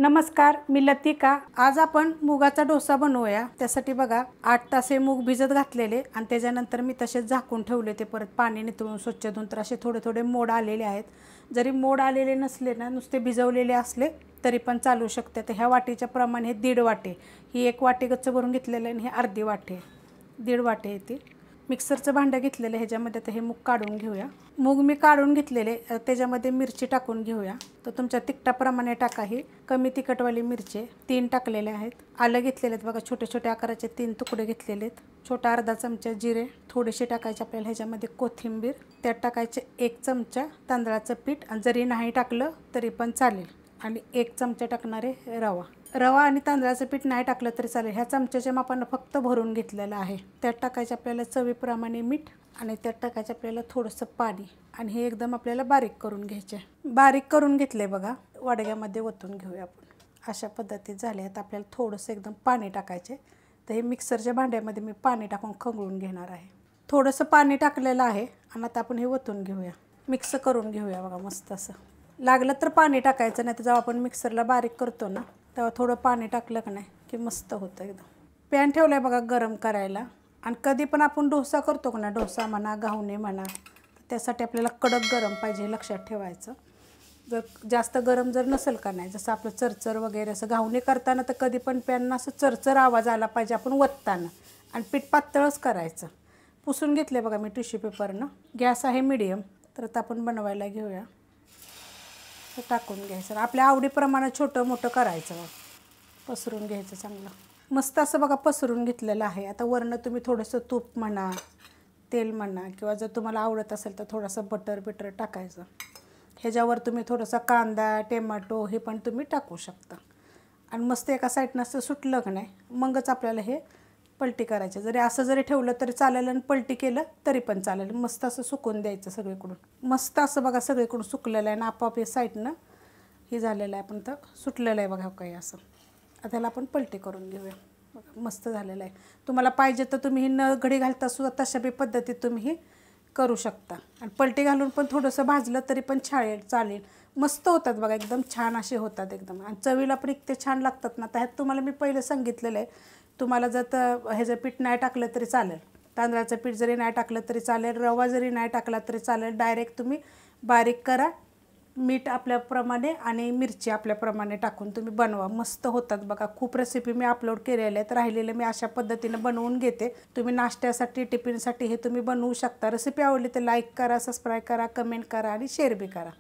नमस्कार, मी लतिका। आज आपण मुगाचा डोसा बनवूया। त्यासाठी बघा 8 तास हे मूग भिजत घातलेले आणि त्याच्यानंतर मी तसेच झाकून ठेवले। ते परत पाणी नितळून स्वच्छ धुवून तर असे थोडे थोडे मोड आलेले आहेत। जरी मोड आलेले नसले ना, नुसते भिजवलेले असले तरी पण चालू शकते। तर ह्या वाटीच्या प्रमाणे हे 1.5 वाटी, ही 1 वाटी गच्च भरून घेतलेलं आहे आणि ही अर्धी वाटी, 1.5 वाटी आहे ती। मिक्सरचं भांडं घेतलेलं, ह्याच्यामध्ये आता हे मूग काढून घेऊया। मूग मी काढून घेतलेले, त्याच्यामध्ये मिरची टाकून घेऊया। तर तुमच्या तिखटाप्रमाणे टाका। ही कमी तिखटवाली मिरची 3 टाकलेले आहेत। आलं घेतलेले आहेत बघा, छोटे छोटे आकाराचे 3 तुकडे घेतलेले आहेत। छोटा अर्धा चमचा जिरे थोडेसे टाकायचे आपल्याला। ह्याच्यामध्ये कोथिंबीर, त्यात टाकायचे 1 चमचा तांदळाचं पीठ, आणि जरी नाही टाकलं तरी पण चालेल, आणि 1 चमचा टाकणारे रवा। रवा आणि तांदळाचं पीठ नाही टाकलं तरी चालेल। ह्या चमच्याच्या मापानं फक्त भरून घेतलेलं आहे। त्यात टाकायचं आपल्याला चवीप्रमाणे मीठ, आणि त्यात टाकायचं आपल्याला थोडंसं पाणी, आणि हे एकदम आपल्याला बारीक करून घ्यायचे। बारीक करून घेतले बघा, वाडग्यामध्ये ओतून घेऊया आपण। अशा पद्धतीत झाले। आता आपल्याला थोडंसं एकदम पाणी टाकायचे। तर हे मिक्सरच्या भांड्यामध्ये मी पाणी टाकून खवळून घेणार आहे। थोडंसं पाणी टाकलेलं आहे, आणि आता आपण हे ओतून घेऊया, मिक्स करून घेऊया बघा मस्त असं। लागलं तर पाणी टाकायचं, नाही तर जेव्हा आपण मिक्सरला बारीक करतो ना, तेव्हा थोडं पाणी टाकलं का नाही की मस्त होतं एकदम। पॅन ठेवलं आहे बघा गरम करायला। आणि कधी पण आपण डोसा करतो का ना, डोसा म्हणा घावणे म्हणा, त्यासाठी आपल्याला कडक गरम पाहिजे, हे लक्षात ठेवायचं। जर जास्त गरम जर नसेल का नाही, जसं आपलं चरचर वगैरे असं घावणे करताना, तर कधी पण पॅनना असं चरचर आवाज आला पाहिजे आपण वतताना। आणि पीठ पातळच करायचं। पुसून घेतले बघा मी टिश्यू पेपरनं। गॅस आहे मीडियम। तर आता आपण बनवायला घेऊया। तर टाकून घ्यायचं, आपल्या आवडीप्रमाणे छोटं मोठं करायचं, पसरून घ्यायचं चांगलं मस्त असं बघा। पसरून घेतलेलं आहे। आता वरनं तुम्ही थोडंसं तूप म्हणा, तेल म्हणा, किंवा जर तुम्हाला आवडत असेल तर थोडंसं बटर टाकायचं। ह्याच्यावर तुम्ही थोडासा कांदा, टोमॅटो हे पण तुम्ही टाकू शकता। आणि मस्त एका साईडनं असं सुटलं का नाही, मगच आपल्याला हे पलटी करायचे। जरी असं जरी ठेवलं तरी चालेल, आणि पलटी केलं तरी पण चालेल। मस्त असं सुकून द्यायचं सगळीकडून। मस्त असं बघा सगळीकडून सुकलेलं आहे, आणि आपोआप हे साईडनं हे झालेलं आहे, पण तर सुटलेलं आहे बघा काही असं। आता त्याला आपण पलटी करून घेऊया बघा, मस्त झालेलं आहे। तुम्हाला पाहिजे तर तुम्ही ही न घडी घालता सुद्धा तशा बी पद्धतीत तुम्ही ही करू शकता। आणि पलटी घालून पण थोडंसं भाजलं तरी पण चालेल। मस्त होतात बघा, एकदम छान असे होतात एकदम, आणि चवीला पण इतके छान लागतात ना। त्यात तुम्हाला मी पहिलं सांगितलेलं आहे, तुम्हाला जर ह्याचं पीठ नाही टाकलं तरी चालेल, तांदळाचं पीठ जरी नाही टाकलं तरी चालेल, रवा जरी नाही टाकला तरी चालेल, डायरेक्ट तुम्ही बारीक करा, मीठ आपल्याप्रमाणे आणि मिरची आपल्याप्रमाणे टाकून तुम्ही बनवा। मस्त होतात बघा। खूप रेसिपी मी अपलोड केलेल्या आहेत, राहिलेले मी अशा पद्धतीनं बनवून घेते। तुम्ही नाश्त्यासाठी, टिफिनसाठी हे तुम्ही बनवू शकता। रेसिपी आवडली तर लाईक करा, सबस्क्राईब करा, कमेंट करा आणि शेअर बी करा।